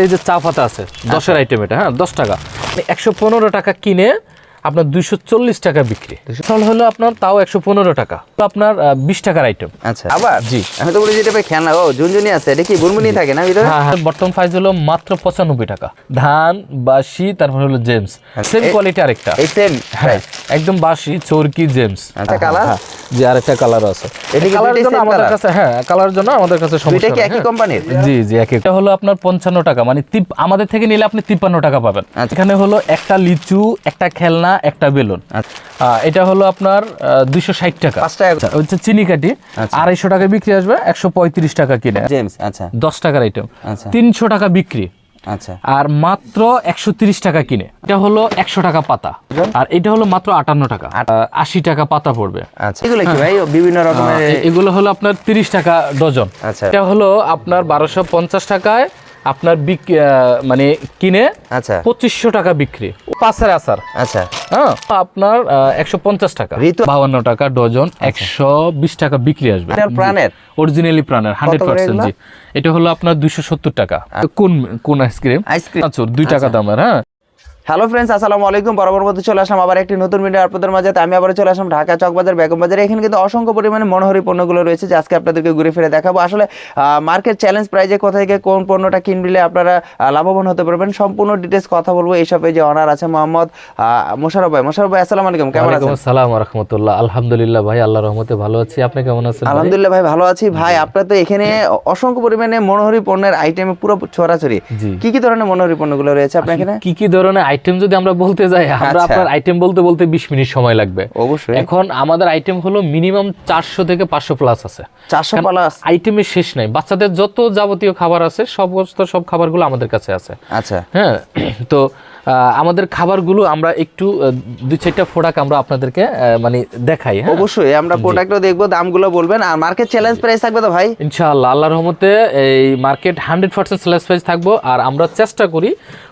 এই যে চা পাতা আছে 10-এর আইটেম, এটা হ্যাঁ 10 টাকা, 115 টাকা কিনে আপনার 240 টাকা বিক্রি। তাহলে হলো আপনার তাও 115 টাকা, তো আপনার 20 টাকার আইটেম। আচ্ছা, আবার জি আমি তো বলি যে এটা ভাই খেলনা, ও ঝুনঝুনি আছে, এটা কি বুনবুনি থাকে না ভিতরে? হ্যাঁ হ্যাঁ, বর্তমান প্রাইস হলো মাত্র 95 টাকা। ধান বাসি, তারপর হলো জেমস, সেম কোয়ালিটি আরেকটা, এই সেম হ্যাঁ একদম বাসি চরকি জেমস। আচ্ছা, কালার জি আরেকটা কালার আছে, এটা কি কালারের দুইটাই জন্য same আমাদের color? কাছে, হ্যাঁ কালারের জন্য আমাদের কাছে সমস্যা দুইটা কি নেই, একই হ্যাঁ। কোম্পানির? জি জি একই। এটা হলো আপনার 55 টাকা, মানে আমাদের থেকে নিলে আপনি 53 টাকা পাবেন। এখানে হলো একটা লিচু, একটা খেলনা, একটা বেলুন। এটা হলো আপনার 260 টাকা। 5 টাকা হচ্ছে চিনি কাঠি, 250 টাকা বিক্রি আসবে, 135 টাকা কিনে। জেমস, আচ্ছা 10 টাকার আইটেম, আচ্ছা 300 টাকা বিক্রি, আচ্ছা আর মাত্র 130 টাকা কিনে। এটা হলো 100 টাকা পাতা, আর এটা হলো মাত্র 58 টাকা, 80 টাকা পাতা পড়বে। আচ্ছা, এগুলো কি ভাই বিভিন্ন রকমের? এগুলো হলো আপনার 30 টাকা ডজন। আচ্ছা এটা হলো আপনার 1250 টাকায় আপনার মানে কিনে আচ্ছা 2500 টাকা বিক্রি। পাঁচের আচার, আচ্ছা হ্যাঁ আপনার 150 টাকা, ঋতু 52 টাকা ডজন, 120 টাকা বিক্রি আসবে। এটা প্রাণের? অরিজিনালি প্রাণের 100%। জি, এটা হলো আপনার 270 টাকা। কোন আইসক্রিম? আইসক্রিম 2 টাকা দামের। হ্যাঁ হ্যালো ফ্রেন্ডস, আসসালামু আলাইকুম। বরাবর মতো চলে আসলাম আবার একটি নতুন ভিডিও আপনাদের মাঝে। আমি আবার চলে আসলাম ঢাকা চকবাজার বেগম বাজারে। এখানে কিন্তু অসংখ্য পরিমাণে মনোহরি পণ্যগুলো রয়েছে, যে আজকে আপনাদেরকে ঘুরে ফিরে দেখাবো। আসলে মার্কেট চ্যালেঞ্জ প্রাইজে কোথা থেকে কোন পণ্যটা কিনলে আপনারা লাভবান হতে পারবেন, সম্পূর্ণ ডিটেলস কথা বলবো। এইসব যে অনার আছে মোহাম্মদ মোশাররফ ভাই। মোশাররফ ভাই আসসালামু আলাইকুম, কেমন আছেন? আসসালামু আলাইকুম রাহমাতুল্লাহ। আলহামদুলিল্লাহ ভাই, আল্লাহর রহমতে ভালো আছি। আপনি কেমন আছেন? আলহামদুলিল্লাহ ভাই, ভালো আছি ভাই। আপনার তো এখানে অসংখ্য পরিমাণে মনোহরি পণ্যের আইটেম পুরো ছড়াছড়ি। কি কি ধরনের মনোহরি পণ্যগুলো রয়েছে আপনার এখানে? কি কি ধরনের আইটেম যদি আমরা বলতে যাই, আমরা আপনার আইটেম বলতে 20 মিনিট সময় লাগবে অবশ্যই। এখন আমাদের আইটেম হলো মিনিমাম 400 থেকে 500 প্লাস আছে। 400 প্লাস আইটেমের শেষ নাই। বাচ্চাদের যত যাবতীয় খাবার আছে সব খাবারগুলো আমাদের কাছে আছে। আচ্ছা হ্যাঁ, তো আমাদের খাবারগুলো আমরা একটু 2-4টা প্রোডাক্ট আমরা আপনাদেরকে মানে দেখাই। হ্যাঁ অবশ্যই, আমরা প্রোডাক্টও দেখবো, দামগুলো বলবেন। আর মার্কেট চ্যালেঞ্জ প্রাইস থাকবে তো ভাই? ইনশাআল্লাহ, আল্লাহর রহমতে এই মার্কেট 100% সেলস প্রাইস থাকবো। আর আমরা চেষ্টা করি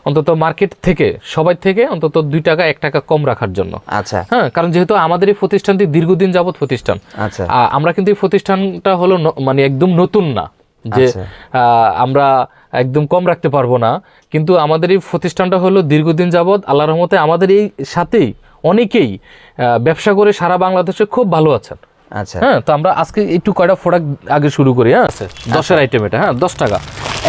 অন্তত মার্কেট থেকে, সবাই থেকে অন্তত 2 টাকা 1 টাকা কম রাখার জন্য। আচ্ছা হ্যাঁ, কারণ যেহেতু আমাদের এই প্রতিষ্ঠানটি দীর্ঘদিন যাবত প্রতিষ্ঠান, আচ্ছা আমরা কিন্তু এই প্রতিষ্ঠানটা হলো মানে একদম নতুন না যে আমরা একদম কম রাখতে পারবো না, কিন্তু আমাদের এই প্রতিষ্ঠানটা হলো দীর্ঘদিন যাবত আল্লাহর রহমতে আমাদের এই সাথেই অনেকেই ব্যবসা করে সারা বাংলাদেশে খুব ভালো আছেন। আচ্ছা হ্যাঁ, তো আমরা আজকে একটু কয়টা প্রোডাক্ট আগে শুরু করি। হ্যাঁ, 10-এর আইটেম, এটা হ্যাঁ 10 টাকা,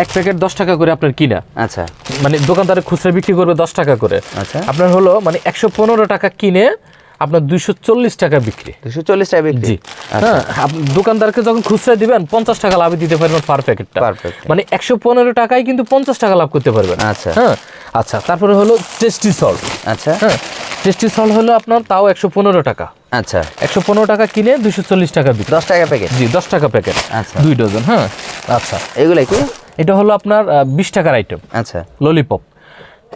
এক প্যাকেট 10 টাকা করে আপনার কিনা। আচ্ছা, মানে দোকানদারে খুচরা বিক্রি করবে 10 টাকা করে। আচ্ছা আপনার হলো মানে 115 টাকা কিনে আপনার 240 টাকা বিক্রি। 240 টাকা বিক্রি। জি, হ্যাঁ দোকানদারকে যখন খুচরা দিবেন 50 টাকা লাভে দিতে পারবেন পার প্যাকেটটা। মানে 115 টাকায় কিন্তু 50 টাকা লাভ করতে পারবেন। আচ্ছা হ্যাঁ আচ্ছা, তারপরে হলো টেস্টি সল্ট। আচ্ছা হ্যাঁ, টেস্টি সল্ট হলো আপনার তাও 115 টাকা। আচ্ছা 115 টাকা কিনে 240 টাকা বিক্রি। 10 টাকা প্যাকেট? জি 10 টাকা প্যাকেট, আচ্ছা 2 ডজন। হ্যাঁ আচ্ছা, এগুলো কি? এটা হলো আপনার 20 টাকার আইটেম, আচ্ছা ললিপপ।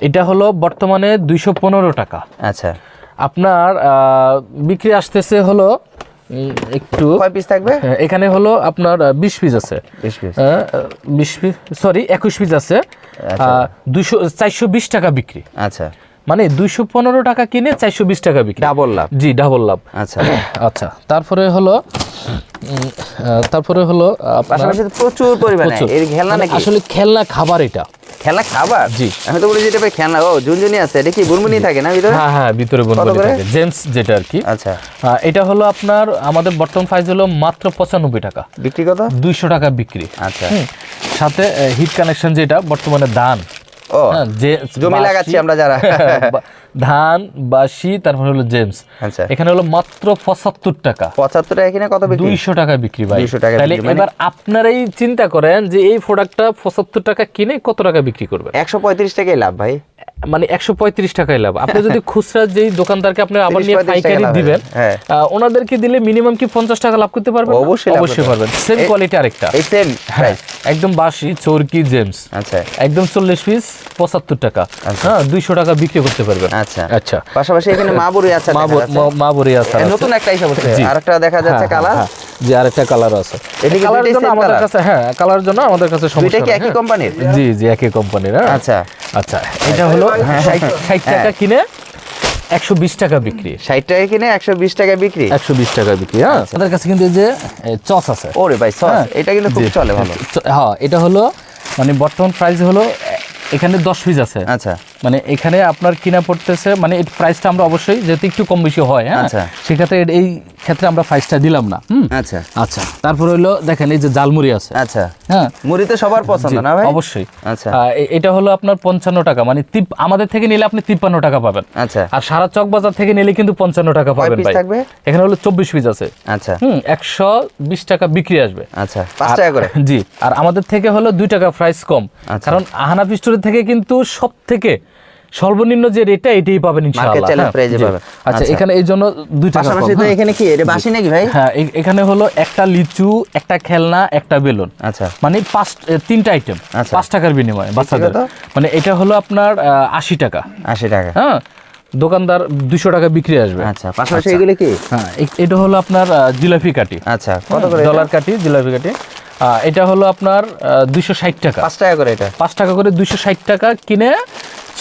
এটা হলো বর্তমানে 215 টাকা। আচ্ছা, আপনার বিক্রি আসতেছে হলো একটু, কয় পিস থাকবে এখানে হলো আপনার 20 পিস আছে। 20 পিস? 20 পিস, সরি 21 পিস আছে। 420 টাকা বিক্রি। আচ্ছা, মানে 215 টাকা কিনে 420 টাকা বিক্রি, ডাবল লাভ। জি ডাবল লাভ। আচ্ছা আচ্ছা, তারপরে হলো পাশাপাশি প্রচুর পরিমাণে এর খেলনা নাকি? আসলে খেলনা খাবার, এটা খেলনা খাবার? জি, আমি তো বলি যে এটা ভাই খেলনা, ও ঝুনঝুনি আছে, এটা কি বুনবুনি থাকে না ভিতরে? হ্যাঁ হ্যাঁ, ভিতরে বুনবুনি থাকে, জেমস যেটা আর কি। আচ্ছা, এটা হলো আপনার আমাদের বর্তমান প্রাইস হলো মাত্র 95 টাকা। বিক্রি কত? 200 টাকা বিক্রি। আচ্ছা, সাথে হিট কানেকশন যেটা বর্তমানে ধান, ও যে জমি লাগাচ্ছি আমরা যারা, ধান বাসি, তারপর হলো জেমস। আচ্ছা, এখানে হলো মাত্র 75 টাকা। 75 টাকা কিনে কত বিক্রি? 200 টাকা বিক্রি ভাই। 200 টাকা। তাহলে এবার আপনারাই চিন্তা করেন যে এই প্রোডাক্টটা 75 টাকা কিনে কত টাকা বিক্রি করবেন? 135 টাকাই লাভ ভাই। মানে 135 টাকাই লাভ। আপনি যদি খুচরা যেই দোকানদারকে আপনি আবার নিয়ে পাইকারি দিবেন, ওনাদেরকে দিলে মিনিমাম কি 50 টাকা লাভ করতে পারবেন? অবশ্যই পারবেন। সেম কোয়ালিটি আরেকটা, এই সেম প্রাইস, একদম বাসি চরকি জেমস। আচ্ছা, একদম 40 পিস 75 টাকা। হ্যাঁ, 200 টাকা বিক্রি করতে পারবেন। আচ্ছা আচ্ছা, পাশাপাশি এখানে মাবুরি আছে, মাবুরি আছে, নতুন একটা হিসাব হচ্ছে। আরেকটা দেখা যাচ্ছে কালার, যে আরেকটা কালার আছে। এটা কি কালারের জন্য আমাদের কাছে, হ্যাঁ কালারের জন্য আমাদের কাছে সমস্যা দুইটা কি একই কোম্পানির? জি জি একই কোম্পানির। আচ্ছা আচ্ছা, এটা হলো 60 টাকা কিনে 120 টাকা বিক্রি। 60 টাকা কিনে 120 টাকা বিক্রি। 120 টাকা বিক্রি। হ্যাঁ, আমাদের কাছে কিন্তু যে চস আছে। ওরে ভাই, সস এটা কিন্তু খুব চলে ভালো। হ্যাঁ, এটা হলো মানে বর্তমান প্রাইস হলো এখানে 10 পিস আছে। আচ্ছা মানে এখানে আপনার কিনা পড়তেছে, মানে এই প্রাইসটা আমরা অবশ্যই যেহেতু একটু কম বেশি হয়, হ্যাঁ, আচ্ছা। সেক্ষেত্রে এই ক্ষেত্রে আমরা প্রাইসটা দিলাম না। আচ্ছা আচ্ছা, তারপর হলো দেখেন এই যে জালমুড়ি আছে, আচ্ছা, হ্যাঁ, মুড়ি তো সবার পছন্দ না ভাই? অবশ্যই। আচ্ছা এটা হলো আপনার 55 টাকা, মানে আমাদের থেকে নিলে আপনি 53 টাকা পাবেন। আচ্ছা, আর সারা চক বাজার থেকে নিলে কিন্তু 55 টাকা পাবেন পিস ভাই। থাকবে? এখানে হলো 24 পিস আছে। আচ্ছা 120 টাকা বিক্রি আসবে। আচ্ছা 5 টাকা করে। জি, আর আমাদের থেকে হলো 2 টাকা প্রাইস কম, আচ্ছা। কারণ হানাফি স্টোরের থেকে কিন্তু সব থেকে সর্বনিম্ন যে রেটটা এটাই পাবেন ইনশাআল্লাহ। মার্কেট চ্যালেঞ্জ প্রাইজে জি। পাবেন। আচ্ছা, এখানে এই জন্য 2 টাকা কম। পাশাপাশি তো এখানে কি এটা বাসি নাকি ভাই? হ্যাঁ, এখানে হলো একটা লিচু, একটা খেলনা, একটা বেলুন, আচ্ছা মানে 3টা আইটেম আচ্ছা। 5 টাকার বিনিময়ে বাচ্চাদের। কত? মানে এটা হলো আপনার 80 টাকা। 80 টাকা। হ্যাঁ, দোকানদার 200 টাকা বিক্রি আসবে। আচ্ছা পাশাপাশি এগুলো কি? হ্যাঁ, এটা হলো আপনার জিলাপি কাটি। আচ্ছা কত করে? ডলার কাটি, জিলাপি কাটি। এটা হলো আপনার 260 টাকা। 5 টাকা করে এটা। 5 টাকা করে 260 টাকা কিনে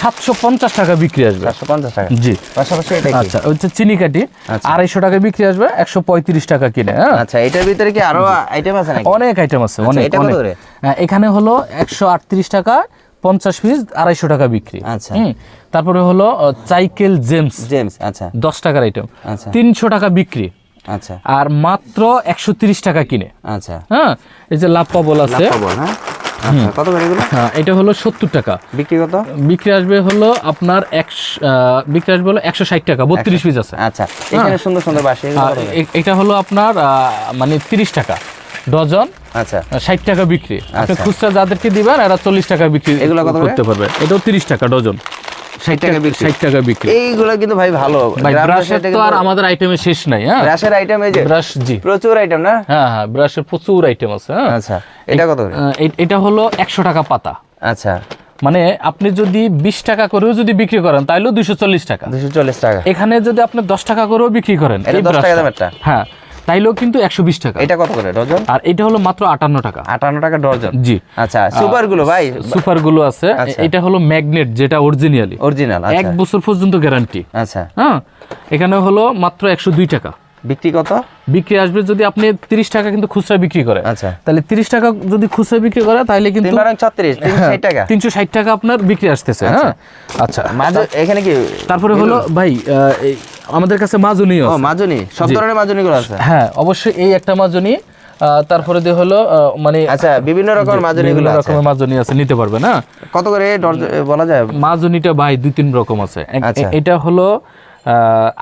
750 টাকা বিক্রি আসবে। 450 টাকা। জি। পাশাপাশি এটা কি? আচ্ছা, হচ্ছে চিনি কাটি, আচ্ছা। 250 টাকা বিক্রি আসবে, 135 টাকা কিনে। হ্যাঁ, আচ্ছা এটার ভিতরে কি আরো আইটেম আছে নাকি? অনেক আইটেম আছে, আচ্ছা, অনেক এটা কত অনেক। করে? এখানে হলো 138 টাকা, 50 পিস 250 টাকা বিক্রি। আচ্ছা। তারপরে হলো সাইকেল জেমস, জেমস আচ্ছা 10 টাকার আইটেম, আচ্ছা 300 টাকা বিক্রি, আচ্ছা আর মাত্র 130 টাকা কিনে। আচ্ছা হ্যাঁ, এই যে লাপ্পা বল আছে, লাভ পাবো হ্যাঁ। আচ্ছা কত করে এগুলো? হ্যাঁ, এটা হলো 70 টাকা বিক্রি কত? বিক্রি আসবে হলো আপনার বিক্রি আসবে হলো 160 টাকা, 32 পিস আছে। আচ্ছা এখানে সুন্দর সুন্দর বাসি এগুলো আর কত করে? এটা হলো আপনার মানে 30 টাকা ডজন, আচ্ছা 60 টাকা বিক্রি। আপনি আচ্ছা। খুচরা যাদেরকে দিবেন এরা 40 টাকা বিক্রি এগুলো কত করে? করতে পারবে। এটাও 30 টাকা ডজন, 60 টাকা বিক্রি। 60 টাকা বিক্রি। এইগুলো কিন্তু ভাই ভালো। ভাই ব্রাশের তো আর আমাদের আইটেমে শেষ নাই। হ্যাঁ, ব্রাশের আইটেম এই যে ব্রাশ, জি, প্রচুর আইটেম না? হ্যাঁ হ্যাঁ, ব্রাশের প্রচুর আইটেম আছে। হ্যাঁ, আচ্ছা এটা কত করে? এটা হলো 100 টাকা পাতা। আচ্ছা মানে আপনি যদি 20 টাকা করেও যদি বিক্রি করেন তাহলেও 240 টাকা। 240 টাকা। এখানে যদি আপনি 10 টাকা করেও বিক্রি করেন, এটা এই 10 টাকা ব্রাশটা, দামেরটা? হ্যাঁ, তাইলেও কিন্তু 120 টাকা। এটা কত করে ডজন? আর এটা হলো মাত্র 58 টাকা। 58 টাকা ডজন। জি। আচ্ছা সুপার গুলো ভাই? সুপার গুলো আছে। আচ্ছা। এটা হলো ম্যাগনেট, যেটা অরিজিনালি অরিজিনাল। 1 বছর পর্যন্ত গ্যারান্টি। আচ্ছা হ্যাঁ, এখানে হলো মাত্র 102 টাকা বিক্রি কত? বিক্রি আসবে যদি আপনি 30 টাকা কিন্তু খুচরা বিক্রি করেন। আচ্ছা তাহলে 30 টাকা যদি খুচরা বিক্রি করে তাহলে কিন্তু 3 360 টাকা। 360 টাকা আপনার বিক্রি আসতেছে। হ্যাঁ, আচ্ছা। মাঝে এখানে কি? তারপরে হলো ভাই এই আমাদের কাছে মাজুনিও ও আছে। মাজুনি, সব জি। ধরনের মাজুনি গুলো আছে? হ্যাঁ, অবশ্যই। এই একটা মাজুনি, তারপরে দিয়ে হলো মানে আচ্ছা বিভিন্ন রকমের মাজুনি বিভিন্ন গুলো আছে। রকমের মাজুনি আছে, নিতে পারবে না? কত করে ডজন বলা যায়? মাজুনিটা ভাই 2-3 রকম আছে। আচ্ছা। এটা হলো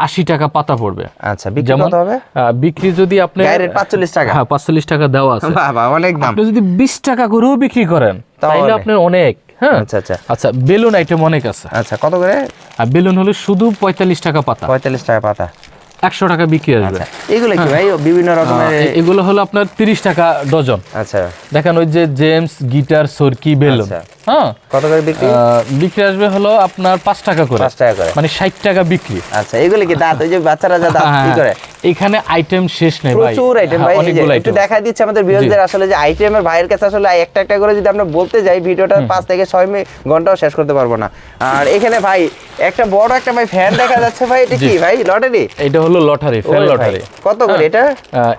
80 টাকা পাতা পড়বে। আচ্ছা বিক্রি যেমন কত হবে? বিক্রি যদি আপনি গায়ের রেট 45 টাকা। হ্যাঁ, 45 টাকা দেওয়া আছে। বাবা অনেক দাম। আপনি যদি 20 টাকা করেও বিক্রি করেন তাহলে আপনার অনেক। হ্যাঁ, আচ্ছা আচ্ছা আচ্ছা, বেলুন আইটেম অনেক আছে। আচ্ছা কত করে? আর বেলুন হলো শুধু 45 টাকা পাতা, 45 টাকা পাতা। 100 টাকা বিক্রি আসবে। আচ্ছা এগুলো কি ভাই বিভিন্ন রকমের? এগুলো হলো আপনার 30 টাকা ডজন। আচ্ছা দেখেন ওই যে জেমস, গিটার, সরকি, বেলুন। আচ্ছা। হ্যাঁ, কত করে বিক্রি? বিক্রি আসবে হলো আপনার 5 টাকা করে, 5 টাকা করে। মানে 60 টাকা বিক্রি। আচ্ছা এগুলো কি দাঁত, ওই যে বাচ্চারা যা দাঁত কি করে? এখানে আইটেম শেষ নেই ভাই, প্রচুর আইটেম ভাই। এই যে অনেকগুলো একটু আইটেম। দেখাই দিচ্ছে আমাদের ভিউয়ারদের আসলে যে আইটেমের ভাইয়ের কাছে আসলে একটা একটা করে যদি আমরা বলতে যাই ভিডিওটা 5 থেকে 6 ঘন্টাও শেষ করতে পারবো না। আর এখানে ভাই একটা বড় একটা ভাই ফ্যান দেখা যাচ্ছে ভাই, এটা কি ভাই লটারি? এটা হলো লটারি, ফ্যান লটারি। কত করে এটা?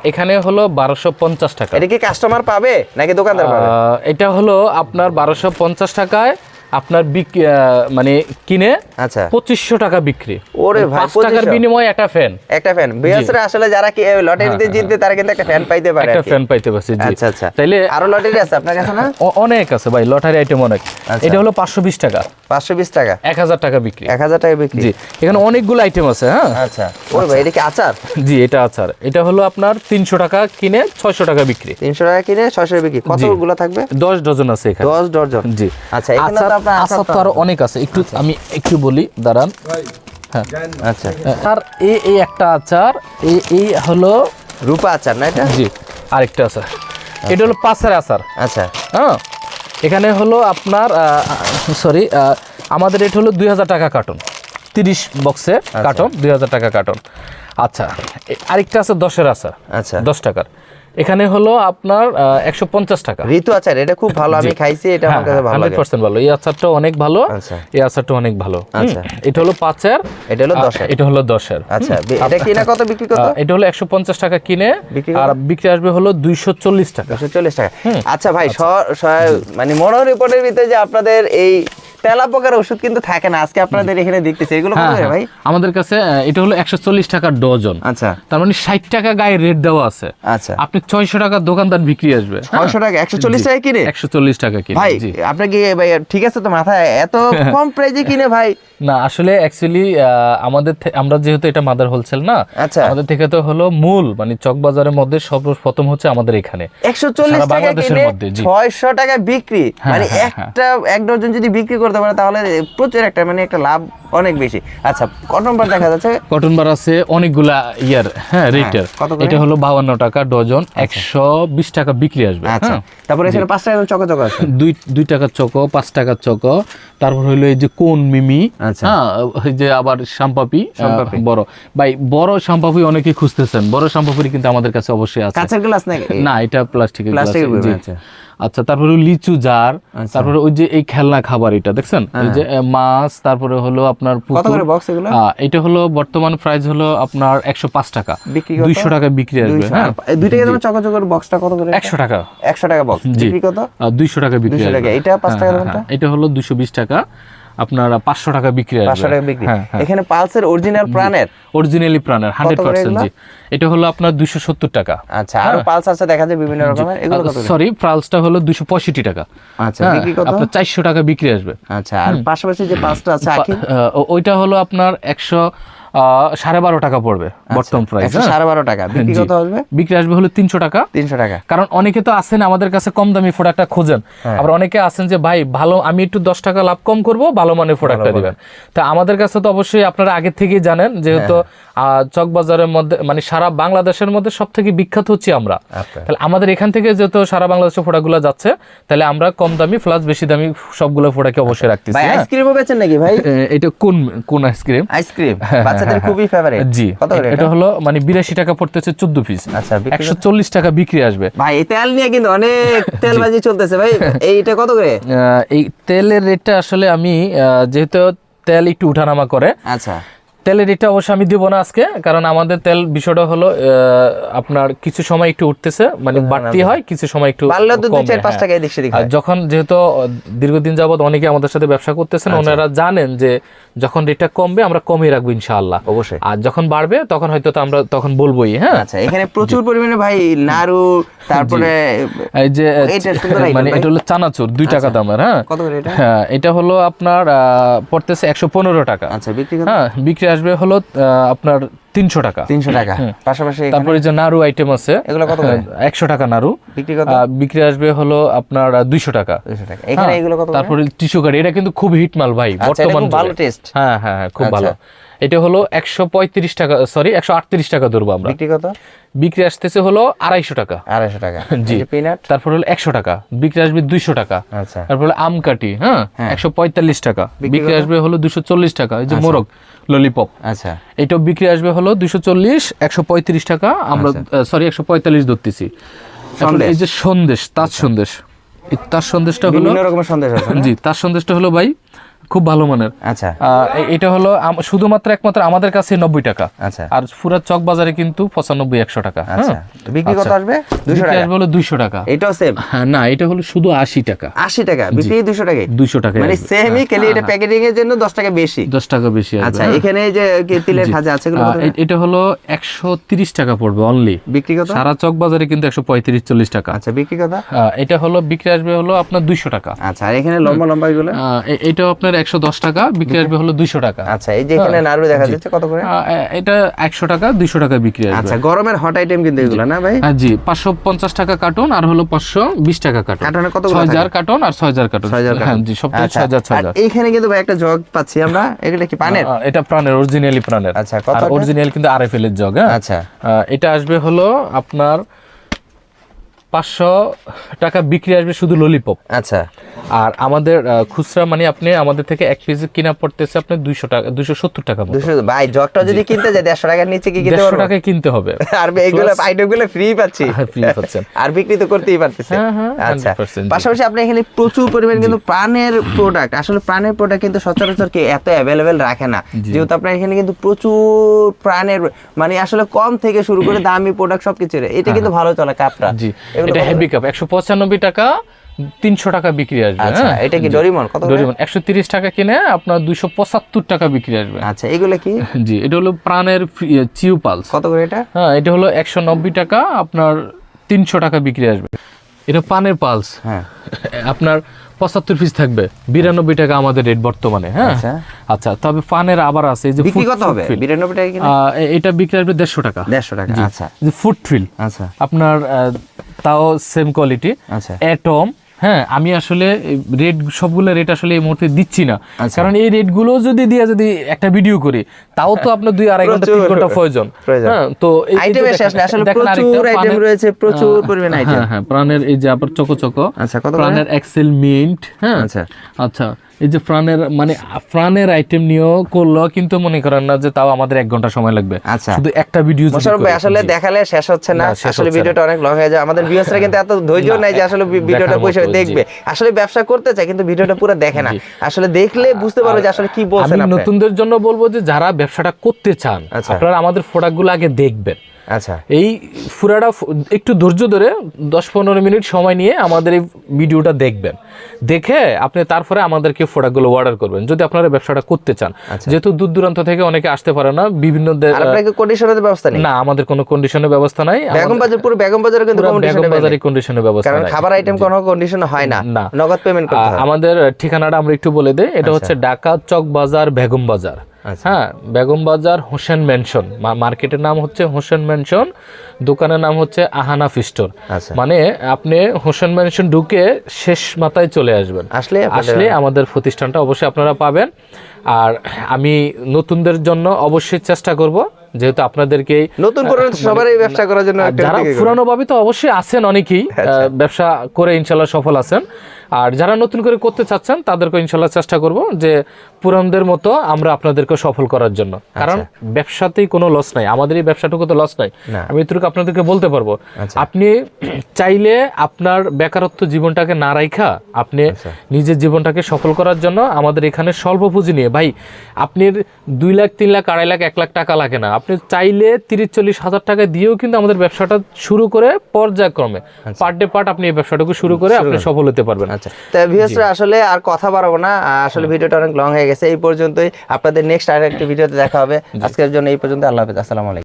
এখানে হলো 1250 টাকা। এটা কি কাস্টমার পাবে নাকি দোকানদার পাবে? এটা হলো আপনার 1250 টাকায় আপনার মানে কিনে আচ্ছা 2500 টাকা বিক্রি। ওরে ভাই 5 টাকার 2500 বিনিময়ে একটা ফ্যান। একটা ফ্যান বিয়াসরা আসলে যারা কি লটারিতে জিতবে তারা কিন্তু একটা ফ্যান পাইতে পারে। একটা ফ্যান পাইতে পারছি। জি। আচ্ছা আচ্ছা তাইলে আরো লটারি আছে আপনার কাছে না? অনেক আছে ভাই, লটারি আইটেম অনেক। আচ্ছা। এটা হলো 520 টাকা, 520 টাকা, 1000 টাকা বিক্রি। 1000 টাকা বিক্রি। জি, এখানে অনেকগুলো আইটেম আছে। হ্যাঁ, আচ্ছা ওরে ভাই এটা কি আচার? জি, এটা আচার। এটা হলো আপনার 300 টাকা কিনে 600 টাকা বিক্রি। 300 টাকা কিনে 600 টাকা বিক্রি। কতগুলো থাকবে? 10 ডজন আছে এখানে। 10 ডজন। জি। আচ্ছা এখানে তো আপনার আচার তো আরো অনেক আছে, একটু আমি একটু বলি, দাঁড়ান। হ্যাঁ, আচ্ছা আর এই একটা আচার, এই হলো রূপা আচার না এটা? জি, আরেকটা আচার। এটা হলো পাঁচের আচার। আচ্ছা হ্যাঁ, এখানে হলো আপনার সরি, আমাদের রেট হলো 2000 টাকা কার্টন, 30 বক্সে কার্টন, 2000 টাকা কার্টন। আচ্ছা, আরেকটা আছে 10-এর আচার, আচ্ছা 10 টাকার। এখানে হলো আপনার 150 টাকা। ঋতু আচার এটা খুব ভালো, আমি খাইছি, এটা আমার কাছে ভালো লাগে। 100% ভালো। এই আচারটা অনেক ভালো। আচ্ছা এই আচারটা অনেক ভালো। আচ্ছা এটা হলো 5-এর, এটা হলো 10-এর। এটা হলো 10-এর। আচ্ছা এটা কিনা কত বিক্রি কত? এটা হলো 150 টাকা কিনে, বিক্রি আর বিক্রি আসবে হলো 240 টাকা। 240 টাকা। আচ্ছা ভাই মানে মনোহর রিপোর্টের ভিতরে যে আপনাদের এই তেলাপোকার ওষুধ কিন্তু থাকে না, আজকে আপনাদের এখানে দেখতেছি। এগুলো কত করে ভাই? আমাদের কাছে এটা হলো 140 টাকা ডজন। আচ্ছা, তার মানে 60 টাকা গায়ে রেট দেওয়া আছে। আচ্ছা, আপনি 600 টাকা দোকানদার বিক্রি আসবে, 600 টাকা 140 টাকা কিনে? 140 টাকা কিনে। ভাই আপনি কি ভাই ঠিক আছে তো, মাথায় এত কম প্রাইজে কিনে ভাই? না আসলে অ্যাকচুয়ালি আমরা যেহেতু এটা মাদার হোলসেল না, আচ্ছা, আমাদের থেকে তো হলো মূল মানে চকবাজারের মধ্যে সর্বপ্রথম হচ্ছে আমাদের এখানে 140 টাকা বাংলাদেশের কিনে মধ্যে, জি। 600 টাকা বিক্রি, মানে হ্যাঁ, একটা এক ডজন যদি বিক্রি করতে পারে তাহলে প্রচুর একটা মানে একটা লাভ অনেক বেশি। আচ্ছা, কটন বার দেখা যাচ্ছে, কটন বার আছে অনেকগুলা ইয়ার, রেটের। কত করে? এটা হলো 52 টাকা ডজন, 120 টাকা বিক্রি আসবে। আচ্ছা, তারপরে এখানে 5 টাকা চক চক আছে, 2 টাকার চকো, 5 টাকার চকো, তারপর হলো এই যে কোন মিমি, আচ্ছা, এই যে আবার শামপাপি বড়। ভাই বড় শামপাপি অনেকে খুঁজতেছেন, বড় শামপাপি কিন্তু আমাদের কাছে অবশ্যই আছে। কাঁচের গ্লাস নাকি? না, এটা প্লাস্টিকের গ্লাস। আচ্ছা, আচ্ছা, তারপরে লিচু জার, তারপরে ওই যে এই খেলনা খাবার, এটা দেখছেন এই যে মাছ, তারপরে হলো আপনার কত করে বক্স এগুলো? এটা হলো বর্তমান প্রাইস হলো আপনার 105 টাকা, বিক্রি 200 টাকা বিক্রি আসবে। হ্যাঁ, 2 টাকা দামের চক চকের বক্সটা কত করে? 100 টাকা। 100 টাকা বক্স, বিক্রি কত? 200 টাকা বিক্রি 200 টাকা। আসবে। এটা 5 টাকা দামটা? এটা হলো 220 টাকা, আপনার 500 টাকা বিক্রি আসবে। 500 টাকা বিক্রি। এখানে পালসের অরিজিনাল প্রাণের, অরিজিনালি প্রাণের 100%, জি। এটা হলো আপনার 270 টাকা। আচ্ছা, আর পালস আছে দেখা যায় বিভিন্ন রকমের, এগুলো কত? সরি, পালসটা হলো 265 টাকা। আচ্ছা, বিক্রি কত? আপনার 400 টাকা বিক্রি আসবে। আচ্ছা, আর পাশাপাশি যে পালসটা আছে আখি, ওইটা হলো আপনার 112.5 টাকা পড়বে বর্তমান প্রাইস। 112 টাকা বিক্রি কত আসবে? বিক্রি আসবে হলো 300 টাকা। 300 টাকা। কারণ অনেকে তো আছেন আমাদের কাছে কম দামি প্রোডাক্টটা খোঁজেন, আবার অনেকে আছেন যে ভাই ভালো, আমি একটু 10 টাকা লাভ কম করব, ভালো মানের প্রোডাক্টটা দিবেন। তা আমাদের কাছে তো অবশ্যই আপনারা আগে থেকেই জানেন, যেহেতু চকবাজারের মধ্যে মানে সারা বাংলাদেশের মধ্যে সব থেকে বিখ্যাত হচ্ছে আমরা, তাহলে আমাদের এখান থেকে যেহেতু সারা বাংলাদেশের প্রোডাক্টগুলো যাচ্ছে, তাহলে আমরা কম দামি প্লাস বেশি দামি সবগুলো প্রোডাক্টকে অবশ্যই রাখতেছি। ভাই আইসক্রিমও বেচেন নাকি ভাই? এটা কোন আইসক্রিম? আইসক্রিম বাচ্চাদের খুবই ফেভারিট। জি, কত করে এটা হলো মানে 82 টাকা পড়তেছে 14 পিস। আচ্ছা, 140 টাকা বিক্রি আসবে। ভাই এই তেল নিয়ে কিন্তু অনেক তেলবাজি চলতেছে ভাই, এইটা কত করে? এই তেলের রেটটা আসলে আমি যেহেতু তেল একটু উঠানামা করে, আচ্ছা, তেলের রেটটা অবশ্যই আমি দিব না আজকে, কারণ আমাদের তেল বিষয়টা হলো আপনার কিছু সময় একটু উঠতেছে, মানে বাড়তি হয়, কিছু সময় একটু বাড়লে তো 2-4-5 টাকা এদিক সেদিক হয়। যখন যেহেতু দীর্ঘদিন যাবত অনেকে আমাদের সাথে ব্যবসা করতেছেন, ওনারা জানেন যে যখন রেটটা কমবে আমরা কমই রাখবো ইনশাআল্লাহ। অবশ্যই। আর যখন বাড়বে তখন হয়তো তো আমরা তখন বলবোই। হ্যাঁ, আচ্ছা, এখানে প্রচুর পরিমাণে ভাই নাড়ু, তারপরে এই যে মানে এটা হলো চানাচুর 2 টাকা দামের। হ্যাঁ, কত করে এটা? হ্যাঁ, এটা হলো আপনার পড়তেছে 115 টাকা। আচ্ছা, বিক্রি কত? হ্যাঁ, বিক্রি আসবে হলো আপনার 300 টাকা। 300 টাকা। পাশাপাশি তারপরে যে নাড়ু আইটেম আছে, এগুলো কত করে? 100 টাকা নাড়ু বিক্রি কত? বিক্রি আসবে হলো আপনার 200 টাকা। 200 টাকা। এখানে এগুলো কত? তারপরে টিস্যু কারি, এটা কিন্তু খুব হিট মাল ভাই বর্তমান, ভালো টেস্ট। হ্যাঁ, খুব ভালো। এটা হলো 135 টাকা, সরি 138 টাকা ধরবো আমরা। বিক্রি কত? বিক্রি আসতেছে হলো 250 টাকা। 250 টাকা। জি। পিনাট তারপর হলো 100 টাকা, বিক্রি আসবে 200 টাকা। আচ্ছা, তারপর হলো আমকাটি, 145 টাকা, বিক্রি আসবে হলো 240 টাকা। এই যে মোরগ ললিপপ, আচ্ছা, এটাও বিক্রি আসবে হলো 240, 135 টাকা। আমরা সরি 145 ধরতেছি। এই যে সন্দেশ, তাজ সন্দেশ, এই তাজ সন্দেশটা হলো বিভিন্ন রকমের সন্দেশ আছে। জি, তাজ সন্দেশটা হলো ভাই খুব ভালো মানের। আচ্ছা, এটা হলো শুধুমাত্র একমাত্র আমাদের কাছে 90 টাকা। আচ্ছা, আর পুরা চক বাজারে কিন্তু 95-100 টাকা। আচ্ছা, বিক্রি কত আসবে? 200 টাকা। আসবে হলো 200 টাকা। এটাও সেম? হ্যাঁ, না, এটা হলো শুধু 80 টাকা। 80 টাকা বিক্রি 200 টাকা। 200 টাকা মানে সেমই, খালি এটা প্যাকেজিং এর জন্য 10 টাকা বেশি। 10 টাকা বেশি আসবে। আচ্ছা, এখানে যে তিলের ভাজা আছে এগুলো কত? এটা হলো 130 টাকা পড়বে অনলি। বিক্রি কত? সারা চক বাজারে কিন্তু 135-40 টাকা। আচ্ছা, বিক্রি কত? এটা হলো বিক্রি আসবে হলো আপনার 200 টাকা। আচ্ছা, আর এখানে লম্বা লম্বা এগুলো? এটাও আপনার 110 টাকা, বিক্রি আসবে হলো 200 টাকা। আচ্ছা, এই যে এখানে নাড়ু দেখা যাচ্ছে কত করে? এটা 100 টাকা, 200 টাকা বিক্রি আসবে। আচ্ছা, গরমের হট আইটেম কিন্তু এগুলো না ভাই? জি, 550 টাকা কার্টন, আর হলো 520 টাকা কার্টন। কার্টনে কত? 6000 কার্টন আর 6000 কার্টন। হ্যাঁ জি, সবটা 6000। এইখানে কিন্তু ভাই একটা জগ পাচ্ছি আমরা, এগুলো কি পানের? এটা প্রাণের, অরিজিনালি প্রাণের। আচ্ছা, কত? আর অরিজিনাল কিন্তু আরএফএল এর জগ। হ্যাঁ, আচ্ছা, এটা আসবে হলো আপনার 500 টাকা বিক্রি আসবে শুধু ললিপপ। আচ্ছা, আর আমাদের খুচরা মানে আপনি আমাদের থেকে 1 পিস কিনা পড়তেছে আপনি 200 টাকা, 270 টাকা মতো। 200 ভাই, জগটা যদি কিনতে যায় 150 টাকার নিচে কি কিনতে পারবো? 150 টাকায় কিনতে হবে। আর এইগুলো আইটেমগুলো ফ্রি পাচ্ছি। ফ্রি পাচ্ছেন। আর বিক্রি তো করতেই পারতেছে। আচ্ছা, 100%, পাশাপাশি আপনি এখানে প্রচুর পরিমাণ কিন্তু প্রাণের প্রোডাক্ট, আসলে প্রাণের প্রোডাক্ট কিন্তু সচরাচর কি এত অ্যাভেলেবেল রাখে না, যেহেতু আপনার এখানে কিন্তু প্রচুর প্রাণের মানে আসলে কম থেকে শুরু করে দামি প্রোডাক্ট সবকিছু। এটা কিন্তু ভালো চলে কাপটা। জি, এটা হেভি কাপ 195 টাকা, 300 টাকা বিক্রি আসবে। আচ্ছা, হ্যাঁ, এটা কি ডোরিমন কত করে? ডোরিমন 130 টাকা কিনে আপনার 275 টাকা বিক্রি আসবে। আচ্ছা, এগুলো কি? জি, এটা হলো প্রাণের চিউ পালস। কত করে এটা? হ্যাঁ, এটা হলো 190 টাকা, আপনার 300 টাকা বিক্রি আসবে। এটা পানের পালস, হ্যাঁ, আপনার 75 পিস থাকবে, 92 টাকা আমাদের রেট বর্তমানে। হ্যাঁ, আচ্ছা। আচ্ছা, তবে পানের আবার আছে এই যে বিক্রি ফুড কত হবে? ফিল। 92 টাকা কিনা? এটা বিক্রি আসবে 150 টাকা। 150 টাকা। আচ্ছা, যে ফুড ফিল আচ্ছা, আপনার তাও সেম কোয়ালিটি, আচ্ছা, অ্যাটম। হ্যাঁ, আমি আসলে রেট সবগুলো রেট আসলে এই মুহূর্তে দিচ্ছি না, আচ্ছা। কারণ এই রেটগুলো যদি একটা ভিডিও করি তাও তো আপনার 2-2.5 ঘন্টা 3 ঘন্টা প্রয়োজন। হ্যাঁ, তো আইটেমের শেষ নেই আসলে, প্রচুর আইটেম রয়েছে, প্রচুর পরিমাণ আইটেম। হ্যাঁ হ্যাঁ, প্রাণের এই যে আপনার চকো, আচ্ছা, কত করে? প্রাণের এক্সেল মিন্ট। হ্যাঁ, আচ্ছা, আচ্ছা, এই যে প্রাণের আইটেম নিয়েও করলো, কিন্তু মনে করেন না যে তাও আমাদের 1 ঘন্টা সময় লাগবে। আচ্ছা, শুধু একটা ভিডিও মোশাররফ ভাই আসলে দেখালে শেষ হচ্ছে না, আসলে ভিডিওটা অনেক লং হয়ে যায়। আমাদের ভিউয়ার্সরা কিন্তু এত ধৈর্য নাই যে আসলে ভিডিওটা পয়সা দেখবে, আসলে ব্যবসা করতে চায় কিন্তু ভিডিওটা পুরো দেখে না। আসলে দেখলে বুঝতে পারবে যে আসলে কি বলছেন আমি আপনি। নতুনদের জন্য বলবো যে যারা ব্যবসাটা করতে চান, আচ্ছা। আপনারা আমাদের প্রোডাক্টগুলো আগে দেখবেন। আচ্ছা, এই পুরাটা একটু ধৈর্য ধরে 10-15 মিনিট সময় নিয়ে আমাদের এই ভিডিওটা দেখবেন, দেখে আপনি তারপরে আমাদেরকে প্রোডাক্টগুলো অর্ডার করবেন যদি আপনারা ব্যবসাটা করতে চান। যেহেতু দূর দূরান্ত থেকে অনেকে আসতে পারে না, বিভিন্ন আর আপনাদের কন্ডিশনের ব্যবস্থা নেই? না, আমাদের কোনো কন্ডিশনের ব্যবস্থা নাই। বেগম বাজার, পুরো বেগম বাজারে কিন্তু কন্ডিশনের ব্যবস্থা কারণ নাই, খাবার আইটেম কোনো কন্ডিশন হয় না, নগদ পেমেন্ট করতে হয়। আমাদের ঠিকানাটা আমরা একটু বলে দেই, এটা হচ্ছে ঢাকা চক বাজার, বেগম বাজার। হ্যাঁ, বেগম বাজার হোসেন মেনশন, মার্কেটের নাম হচ্ছে হোসেন মেনশন, দোকানের নাম হচ্ছে আহানাফ স্টোর। মানে আপনি হোসেন মেনশন ঢুকে শেষ মাথায় চলে আসবেন, আসলে আমাদের প্রতিষ্ঠানটা অবশ্যই আপনারা পাবেন। আর আমি নতুনদের জন্য অবশ্যই চেষ্টা করব, যেহেতু আপনাদেরকে নতুন সবারই ব্যবসা করার জন্য, যারা পুরানো ভাবে তো অবশ্যই আছেন, অনেকেই ব্যবসা করে ইনশাল্লাহ সফল আছেন, আর যারা নতুন করে করতে চাচ্ছেন তাদেরকে ইনশাল্লাহ চেষ্টা করব যে পুরানদের মতো আমরা আপনাদেরকে সফল করার জন্য, কারণ ব্যবসাতেই কোনো লস নাই, আমাদের এই ব্যবসাটুকু তো লস নাই। আমি এটুকু আপনাদেরকে বলতে পারবো, আপনি চাইলে আপনার বেকারত্ব জীবনটাকে না রাইখা আপনি নিজের জীবনটাকে সফল করার জন্য আমাদের এখানে স্বল্প পুঁজি নিয়ে, ভাই আপনার 2 লাখ 3 লাখ 2.5 লাখ 1 লাখ টাকা লাগে না, আপনি চাইলে 30-40 হাজার টাকা দিয়েও কিন্তু আমাদের ব্যবসাটা শুরু করে পর্যায়ক্রমে পার্ট ডে পার্ট আপনি এই ব্যবসাটাকে শুরু করে আপনি সফল হতে পারবেন। আচ্ছা, তো ভিউয়ার্সরা আসলে আর কথা বাড়াবো না, আসলে ভিডিওটা অনেক লং হয়ে গেছে, এই পর্যন্তই। আপনাদের নেক্সট আরেকটা ভিডিওতে দেখা হবে। আজকের জন্য এই পর্যন্ত, আল্লাহ হাফেজ, আসসালামু আলাইকুম।